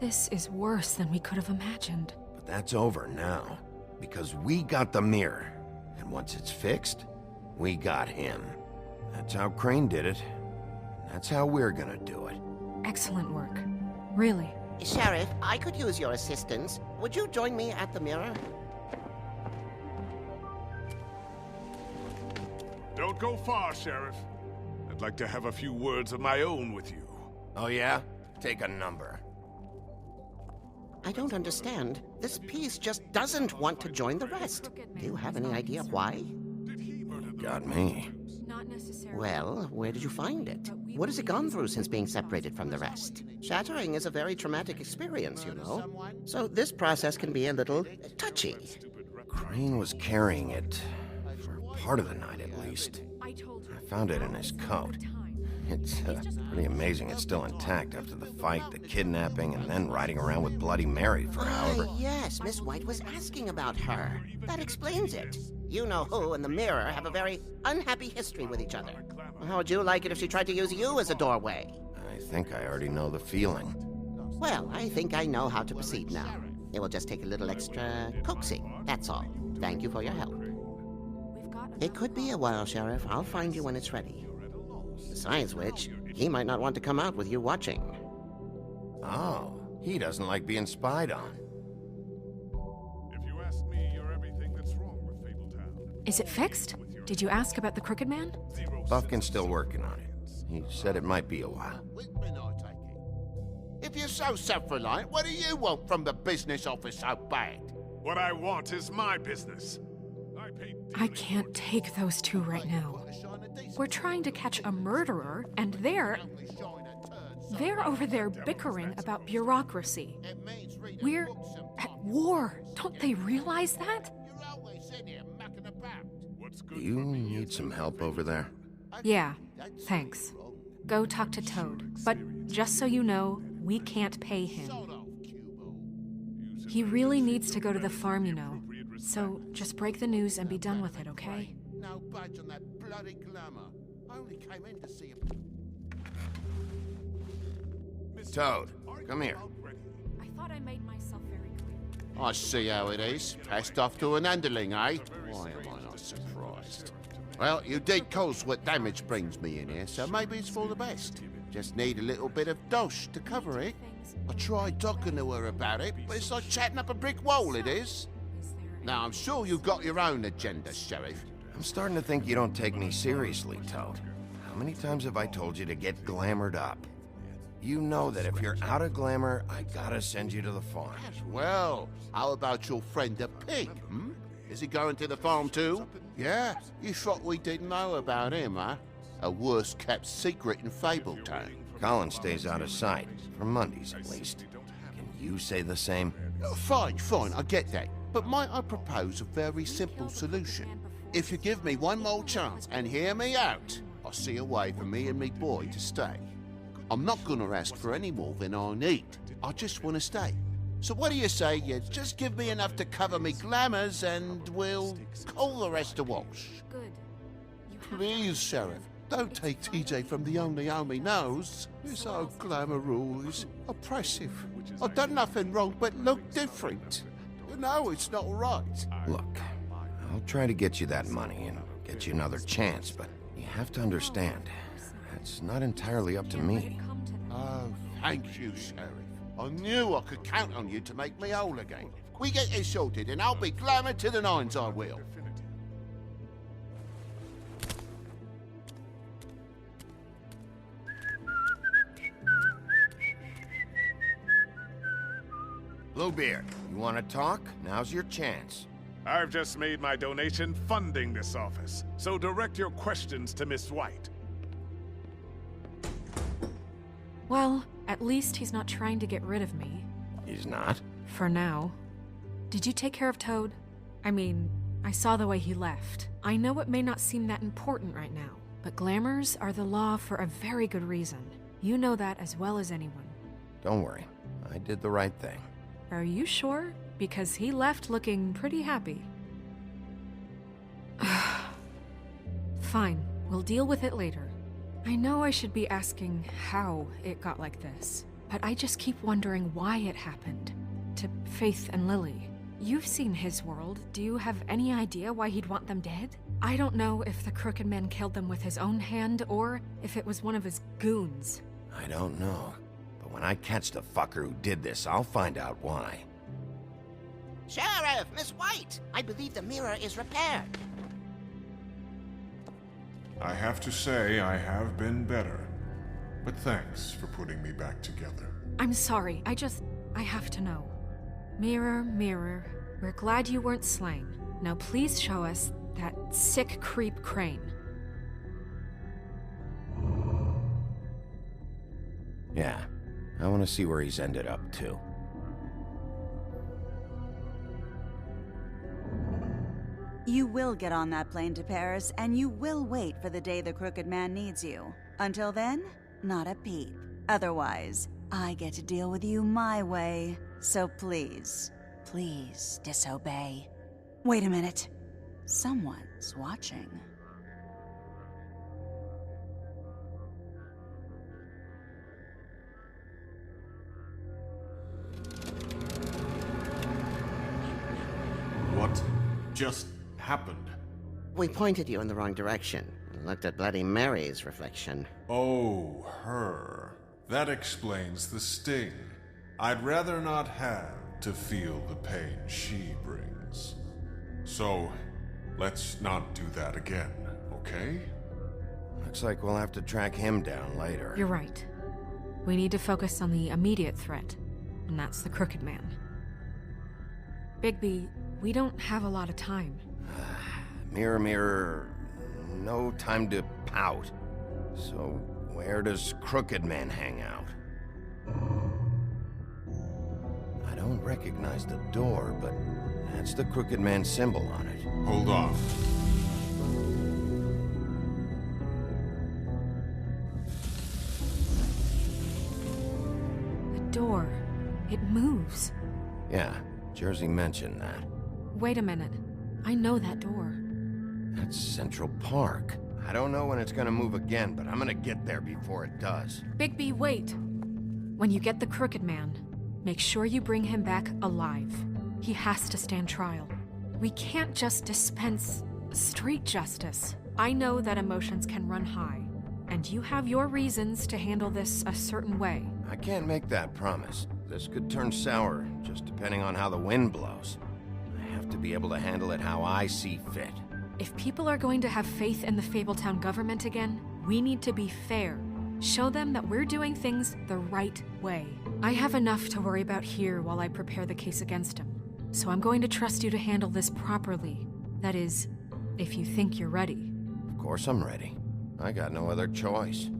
This is worse than we could have imagined. But that's over now, because we got the mirror. And once it's fixed, we got him. That's how Crane did it. That's how we're gonna do it. Excellent work. Really. Sheriff, I could use your assistance. Would you join me at the mirror? Don't go far, Sheriff. I'd like to have a few words of my own with you. Oh yeah? Take a number. I don't understand. This piece just doesn't want to join the rest. Do you have any idea why? Got me. Not necessarily. Well, where did you find it? What has it gone through since being separated from the rest? Shattering is a very traumatic experience, you know. So this process can be a little touchy. Crane was carrying it for part of the night at least. I found it in his coat. It's pretty amazing it's still intact after the fight, the kidnapping, and then riding around with Bloody Mary for however... Yes, Miss White was asking about her. That explains it. You know who and the mirror have a very unhappy history with each other. How would you like it if she tried to use you as a doorway? I think I already know the feeling. Well, I think I know how to proceed now. It will just take a little extra coaxing, that's all. Thank you for your help. It could be a while, Sheriff. I'll find you when it's ready. Besides which, he might not want to come out with you watching. Oh, he doesn't like being spied on. If you ask me, you're everything that's wrong with Fabletown. Is it fixed? Did you ask about the Crooked Man? Buffkin's still working on it. He said it might be a while. If you're so self-reliant, what do you want from the business office so bad? What I want is my business. I can't take those two right now. We're trying to catch a murderer, and they're over there bickering about bureaucracy. We're at war. Don't they realize that? Do you need some help over there? Yeah, thanks. Go talk to Toad. But just so you know, we can't pay him. He really needs to go to the farm, you know. So just break the news and be done with it, okay? No budge on that bloody glamour. I only came in to see him. Toad, come here. I thought I made myself very clear. I see how it is. Passed off to an underling, eh? Why am I not surprised? Well, you did cause what damage brings me in here, so maybe it's for the best. Just need a little bit of dosh to cover it. I tried talking to her about it, but it's like chatting up a brick wall, it is. Now, I'm sure you've got your own agenda, Sheriff. I'm starting to think you don't take me seriously, Toad. How many times have I told you to get glamored up? You know that if you're out of glamour, I gotta send you to the farm. Well, how about your friend the pig, hmm? Is he going to the farm too? Yeah? You thought we didn't know about him, huh? A worst-kept secret in Fabletown. Colin stays out of sight, for Mondays at least. Can you say the same? Fine, I get that. But might I propose a very simple solution? If you give me one more chance and hear me out, I'll see a way for me and me boy to stay. I'm not gonna ask for any more than I need. I just want to stay. So what do you say you just give me enough to cover me glamours and we'll call the rest a wash? Good. Please, Sheriff, don't take TJ from the only home he knows. This old glamour rule is oppressive. I've done nothing wrong but look different. You know it's not right. Look, I'll try to get you that money and get you another chance, but you have to understand, it's not entirely up to me. Oh, thank you, Sheriff. I knew I could count on you to make me whole again. We get it sorted and I'll be glamour to the nines, I will. Bluebeard, you want to talk? Now's your chance. I've just made my donation funding this office, so direct your questions to Miss White. Well, at least he's not trying to get rid of me. He's not? For now. Did you take care of Toad? I mean, I saw the way he left. I know it may not seem that important right now, but glamours are the law for a very good reason. You know that as well as anyone. Don't worry. I did the right thing. Are you sure? Because he left looking pretty happy. Fine. We'll deal with it later. I know I should be asking how it got like this, but I just keep wondering why it happened. To Faith and Lily. You've seen his world. Do you have any idea why he'd want them dead? I don't know if the Crooked Man killed them with his own hand, or if it was one of his goons. I don't know. But when I catch the fucker who did this, I'll find out why. Sheriff, Miss White! I believe the mirror is repaired. I have to say, I have been better. But thanks for putting me back together. I'm sorry, I have to know. Mirror, mirror, we're glad you weren't slain. Now please show us that sick creep Crane. Yeah, I want to see where he's ended up, too. You will get on that plane to Paris, and you will wait for the day the Crooked Man needs you. Until then, not a peep. Otherwise, I get to deal with you my way. So please, please disobey. Wait a minute. Someone's watching. What just happened? We pointed you in the wrong direction and looked at Bloody Mary's reflection. Oh, her. That explains the sting. I'd rather not have to feel the pain she brings. So, let's not do that again, okay? Looks like we'll have to track him down later. You're right. We need to focus on the immediate threat, and that's the Crooked Man. Bigby, we don't have a lot of time. Mirror, mirror, no time to pout. So, where does Crooked Man hang out? I don't recognize the door, but that's the Crooked Man symbol on it. Hold on. The door. It moves. Yeah, Jersey mentioned that. Wait a minute. I know that door. That's Central Park. I don't know when it's gonna move again, but I'm gonna get there before it does. Bigby, wait! When you get the Crooked Man, make sure you bring him back alive. He has to stand trial. We can't just dispense street justice. I know that emotions can run high, and you have your reasons to handle this a certain way. I can't make that promise. This could turn sour, just depending on how the wind blows. I have to be able to handle it how I see fit. If people are going to have faith in the Fabletown government again, we need to be fair. Show them that we're doing things the right way. I have enough to worry about here while I prepare the case against him. So I'm going to trust you to handle this properly. That is, if you think you're ready. Of course I'm ready. I got no other choice.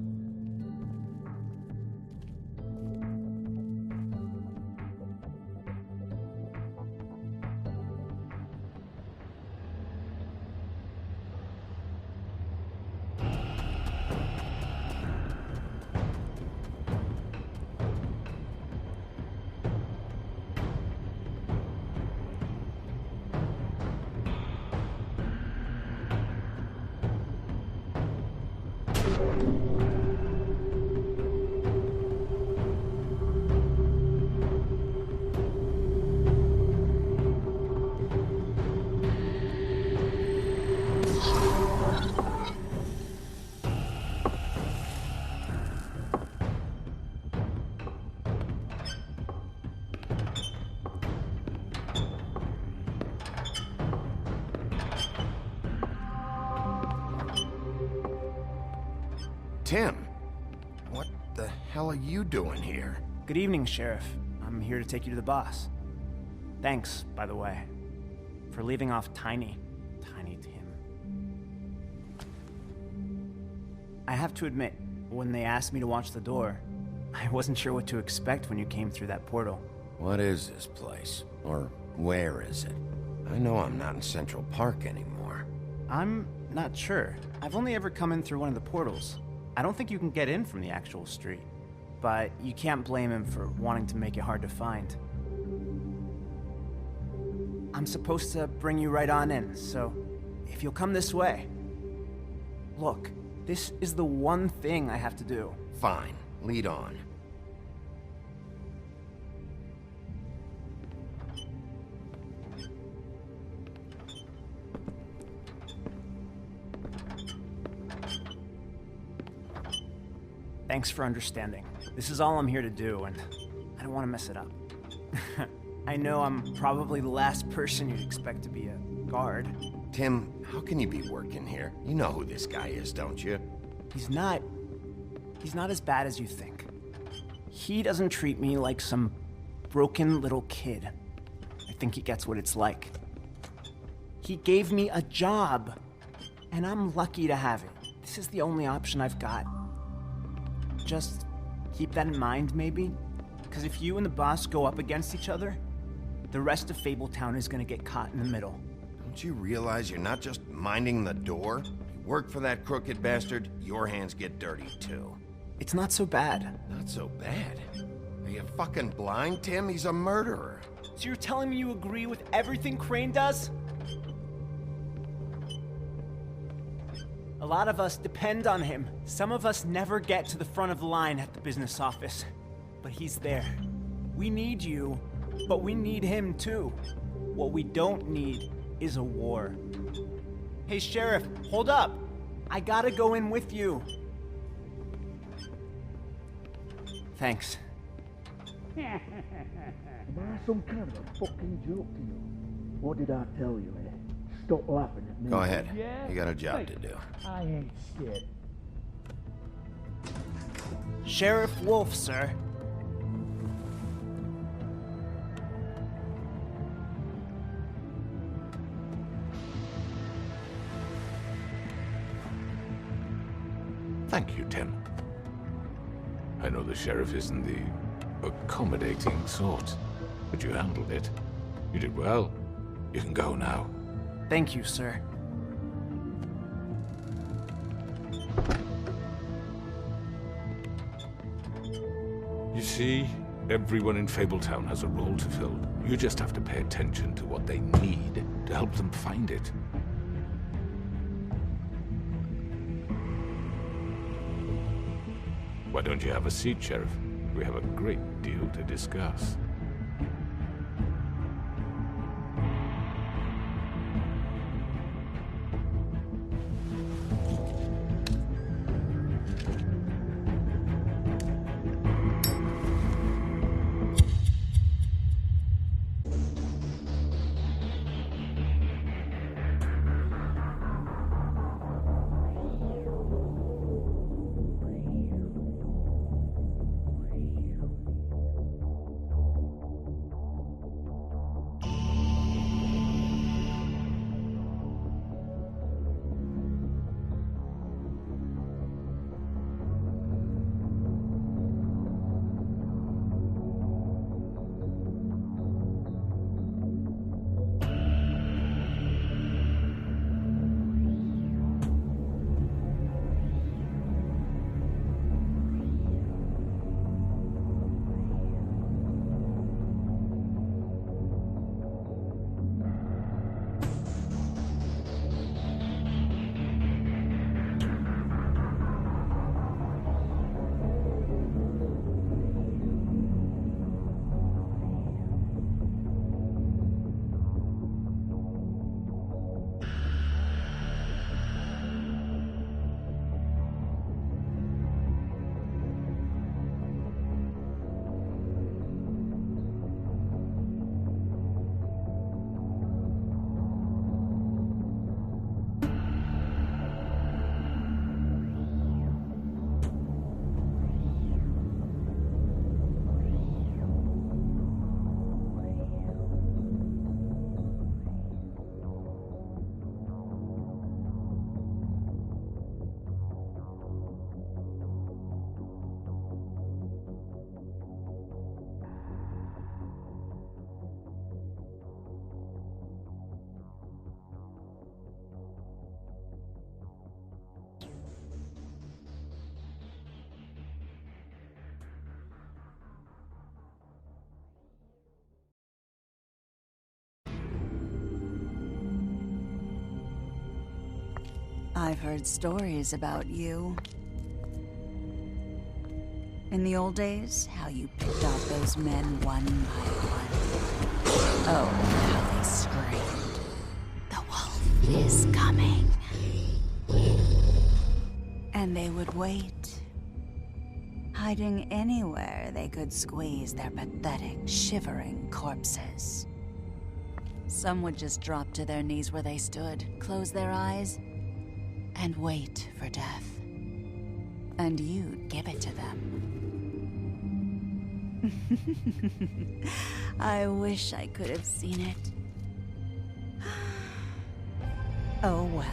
Tim, what the hell are you doing here? Good evening, Sheriff. I'm here to take you to the boss. Thanks, by the way, for leaving off Tiny Tim. I have to admit, when they asked me to watch the door, I wasn't sure what to expect when you came through that portal. What is this place? Or where is it? I know I'm not in Central Park anymore. I'm not sure. I've only ever come in through one of the portals. I don't think you can get in from the actual street, but you can't blame him for wanting to make it hard to find. I'm supposed to bring you right on in, so if you'll come this way. Look. This is the one thing I have to do. Fine. Lead on. Thanks for understanding. This is all I'm here to do, and I don't want to mess it up. I know I'm probably the last person you'd expect to be a guard. Tim, how can you be working here? You know who this guy is, don't you? He's not as bad as you think. He doesn't treat me like some broken little kid. I think he gets what it's like. He gave me a job, and I'm lucky to have it. This is the only option I've got. Just keep that in mind, maybe? Because if you and the boss go up against each other, the rest of Fabletown is gonna get caught in the middle. Don't you realize you're not just minding the door? You work for that crooked bastard, your hands get dirty too. It's not so bad. Not so bad? Are you fucking blind, Tim? He's a murderer. So you're telling me you agree with everything Crane does? A lot of us depend on him. Some of us never get to the front of the line at the business office. But he's there. We need you, but we need him too. What we don't need is a war. Hey, Sheriff, hold up. I gotta go in with you. Thanks. Am I some kind of a fucking joke to you? What did I tell you, eh? Stop laughing at me. Go ahead. Yeah? You got a job to do. I ain't scared. Sheriff Wolf, sir. Thank you, Tim. I know the sheriff isn't the accommodating sort, but you handled it. You did well. You can go now. Thank you, sir. You see, everyone in Fabletown has a role to fill. You just have to pay attention to what they need to help them find it. Why don't you have a seat, Sheriff? We have a great deal to discuss. I've heard stories about you. In the old days, how you picked off those men one by one. Oh, how they screamed. The wolf is coming. And they would wait, hiding anywhere they could squeeze their pathetic, shivering corpses. Some would just drop to their knees where they stood, close their eyes, and wait for death. And you'd give it to them. I wish I could have seen it. Oh well.